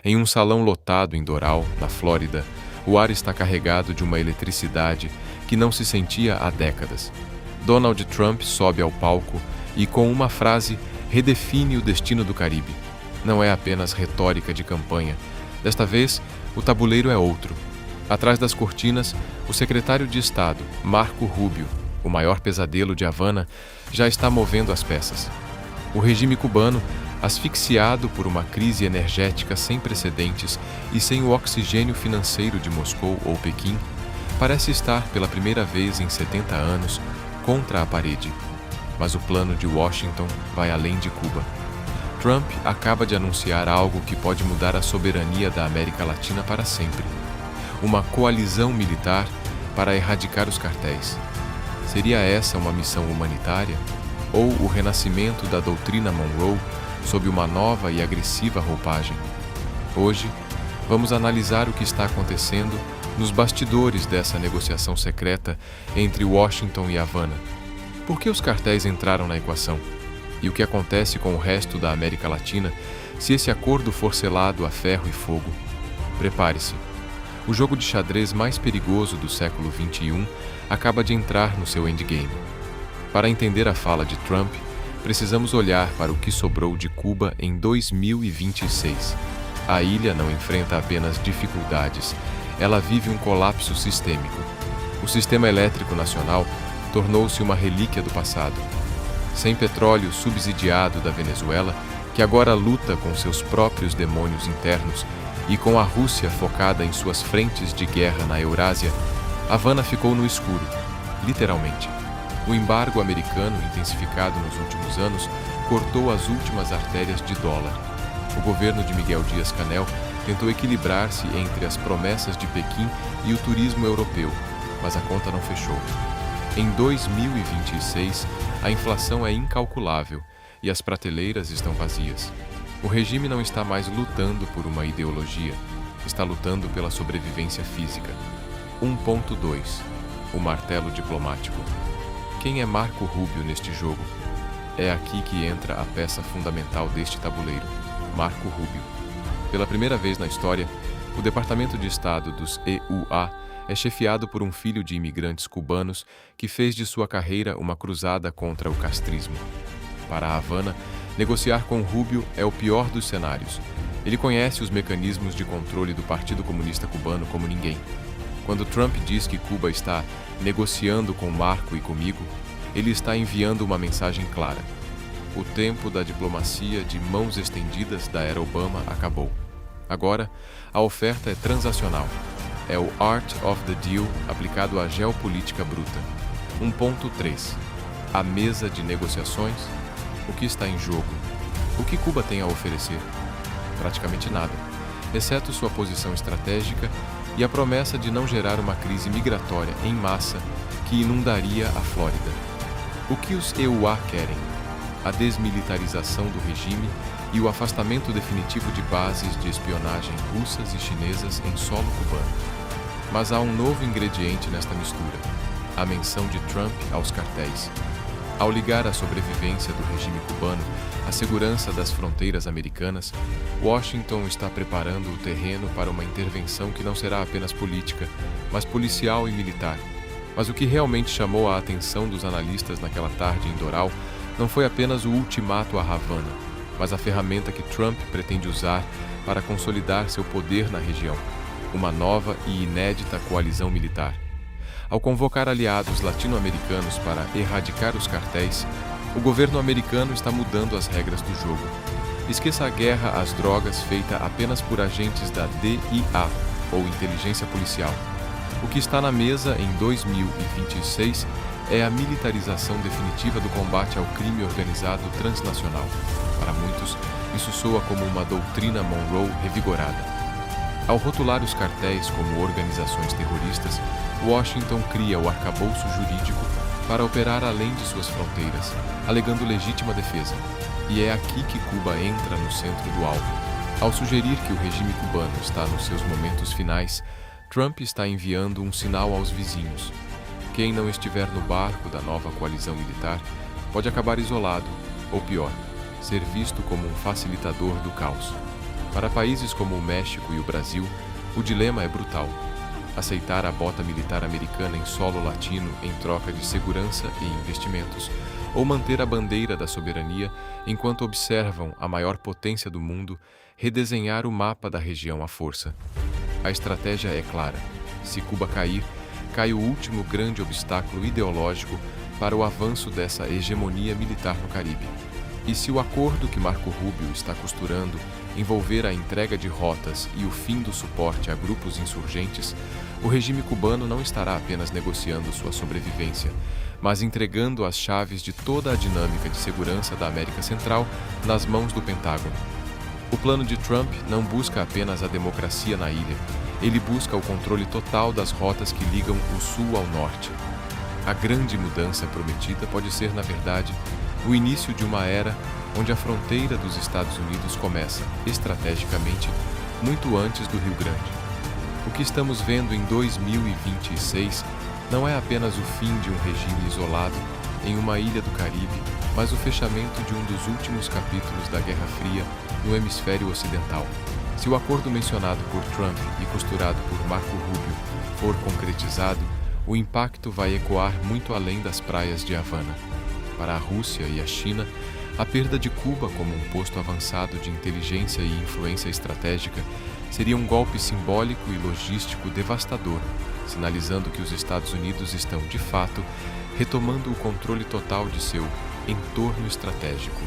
Em um salão lotado em Doral, na Flórida, o ar está carregado de uma eletricidade que não se sentia há décadas. Donald Trump sobe ao palco e, com uma frase, redefine o destino do Caribe. Não é apenas retórica de campanha. Desta vez, o tabuleiro é outro. Atrás das cortinas, o secretário de Estado, Marco Rubio, o maior pesadelo de Havana, já está movendo as peças. O regime cubano, asfixiado por uma crise energética sem precedentes e sem o oxigênio financeiro de Moscou ou Pequim, parece estar pela primeira vez em 70 anos contra a parede. Mas o plano de Washington vai além de Cuba. Trump acaba de anunciar algo que pode mudar a soberania da América Latina para sempre. Uma coalizão militar para erradicar os cartéis. Seria essa uma missão humanitária? Ou o renascimento da doutrina Monroe sob uma nova e agressiva roupagem? Hoje, vamos analisar o que está acontecendo nos bastidores dessa negociação secreta entre Washington e Havana. Por que os cartéis entraram na equação? E o que acontece com o resto da América Latina se esse acordo for selado a ferro e fogo? Prepare-se. O jogo de xadrez mais perigoso do século XXI acaba de entrar no seu endgame. Para entender a fala de Trump, precisamos olhar para o que sobrou de Cuba em 2026. A ilha não enfrenta apenas dificuldades, ela vive um colapso sistêmico. O sistema elétrico nacional tornou-se uma relíquia do passado. Sem petróleo subsidiado da Venezuela, que agora luta com seus próprios demônios internos, e com a Rússia focada em suas frentes de guerra na Eurásia, Havana ficou no escuro, literalmente. O embargo americano, intensificado nos últimos anos, cortou as últimas artérias de dólar. O governo de Miguel Dias-Canel tentou equilibrar-se entre as promessas de Pequim e o turismo europeu, mas a conta não fechou. Em 2026, a inflação é incalculável e as prateleiras estão vazias. O regime não está mais lutando por uma ideologia, está lutando pela sobrevivência física. 1.2 O martelo diplomático. Quem é Marco Rubio neste jogo? É aqui que entra a peça fundamental deste tabuleiro, Marco Rubio. Pela primeira vez na história, o Departamento de Estado dos EUA é chefiado por um filho de imigrantes cubanos que fez de sua carreira uma cruzada contra o castrismo. Para a Havana, negociar com Rubio é o pior dos cenários. Ele conhece os mecanismos de controle do Partido Comunista Cubano como ninguém. Quando Trump diz que Cuba está negociando com Marco e comigo, ele está enviando uma mensagem clara. O tempo da diplomacia de mãos estendidas da era Obama acabou. Agora, a oferta é transacional. É o Art of the Deal aplicado à geopolítica bruta. 1.3 A mesa de negociações. O que está em jogo? O que Cuba tem a oferecer? Praticamente nada, exceto sua posição estratégica e a promessa de não gerar uma crise migratória em massa que inundaria a Flórida. O que os EUA querem? A desmilitarização do regime e o afastamento definitivo de bases de espionagem russas e chinesas em solo cubano. Mas há um novo ingrediente nesta mistura: a menção de Trump aos cartéis. Ao ligar a sobrevivência do regime cubano à segurança das fronteiras americanas, Washington está preparando o terreno para uma intervenção que não será apenas política, mas policial e militar. Mas o que realmente chamou a atenção dos analistas naquela tarde em Doral não foi apenas o ultimato a Havana, mas a ferramenta que Trump pretende usar para consolidar seu poder na região: uma nova e inédita coalizão militar. Ao convocar aliados latino-americanos para erradicar os cartéis, o governo americano está mudando as regras do jogo. Esqueça a guerra às drogas feita apenas por agentes da DIA, ou inteligência policial. O que está na mesa em 2026 é a militarização definitiva do combate ao crime organizado transnacional. Para muitos, isso soa como uma doutrina Monroe revigorada. Ao rotular os cartéis como organizações terroristas, Washington cria o arcabouço jurídico para operar além de suas fronteiras, alegando legítima defesa. E é aqui que Cuba entra no centro do alvo. Ao sugerir que o regime cubano está nos seus momentos finais, Trump está enviando um sinal aos vizinhos. Quem não estiver no barco da nova coalizão militar pode acabar isolado, ou pior, ser visto como um facilitador do caos. Para países como o México e o Brasil, o dilema é brutal: aceitar a bota militar americana em solo latino em troca de segurança e investimentos, ou manter a bandeira da soberania enquanto observam a maior potência do mundo redesenhar o mapa da região à força. A estratégia é clara: se Cuba cair, cai o último grande obstáculo ideológico para o avanço dessa hegemonia militar no Caribe. E se o acordo que Marco Rubio está costurando envolver a entrega de rotas e o fim do suporte a grupos insurgentes, o regime cubano não estará apenas negociando sua sobrevivência, mas entregando as chaves de toda a dinâmica de segurança da América Central nas mãos do Pentágono. O plano de Trump não busca apenas a democracia na ilha, ele busca o controle total das rotas que ligam o sul ao norte. A grande mudança prometida pode ser, na verdade, o início de uma era onde a fronteira dos Estados Unidos começa, estrategicamente, muito antes do Rio Grande. O que estamos vendo em 2026 não é apenas o fim de um regime isolado em uma ilha do Caribe, mas o fechamento de um dos últimos capítulos da Guerra Fria no hemisfério ocidental. Se o acordo mencionado por Trump e costurado por Marco Rubio for concretizado, o impacto vai ecoar muito além das praias de Havana. Para a Rússia e a China, a perda de Cuba como um posto avançado de inteligência e influência estratégica seria um golpe simbólico e logístico devastador, sinalizando que os Estados Unidos estão, de fato, retomando o controle total de seu entorno estratégico.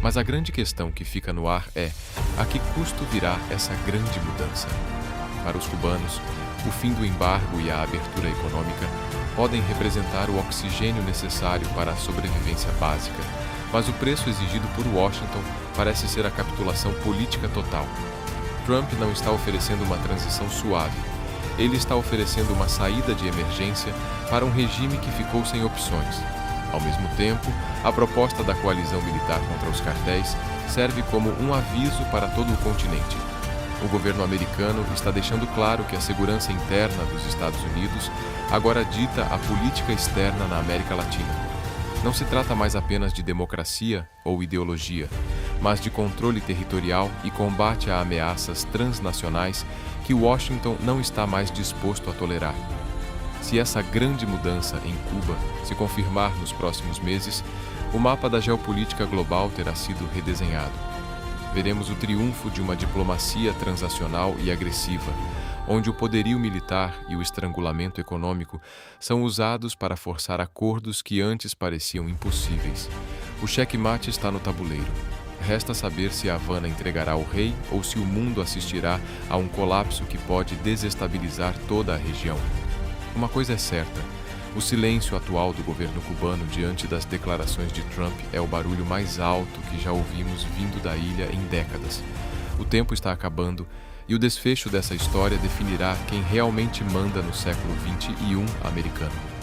Mas a grande questão que fica no ar é: a que custo virá essa grande mudança? Para os cubanos, o fim do embargo e a abertura econômica podem representar o oxigênio necessário para a sobrevivência básica, mas o preço exigido por Washington parece ser a capitulação política total. Trump não está oferecendo uma transição suave. Ele está oferecendo uma saída de emergência para um regime que ficou sem opções. Ao mesmo tempo, a proposta da coalizão militar contra os cartéis serve como um aviso para todo o continente. O governo americano está deixando claro que a segurança interna dos Estados Unidos agora dita a política externa na América Latina. Não se trata mais apenas de democracia ou ideologia, mas de controle territorial e combate a ameaças transnacionais que Washington não está mais disposto a tolerar. Se essa grande mudança em Cuba se confirmar nos próximos meses, o mapa da geopolítica global terá sido redesenhado. Veremos o triunfo de uma diplomacia transacional e agressiva, onde o poderio militar e o estrangulamento econômico são usados para forçar acordos que antes pareciam impossíveis. O xeque-mate está no tabuleiro. Resta saber se Havana entregará o rei ou se o mundo assistirá a um colapso que pode desestabilizar toda a região. Uma coisa é certa: o silêncio atual do governo cubano diante das declarações de Trump é o barulho mais alto que já ouvimos vindo da ilha em décadas. O tempo está acabando e o desfecho dessa história definirá quem realmente manda no século XXI americano.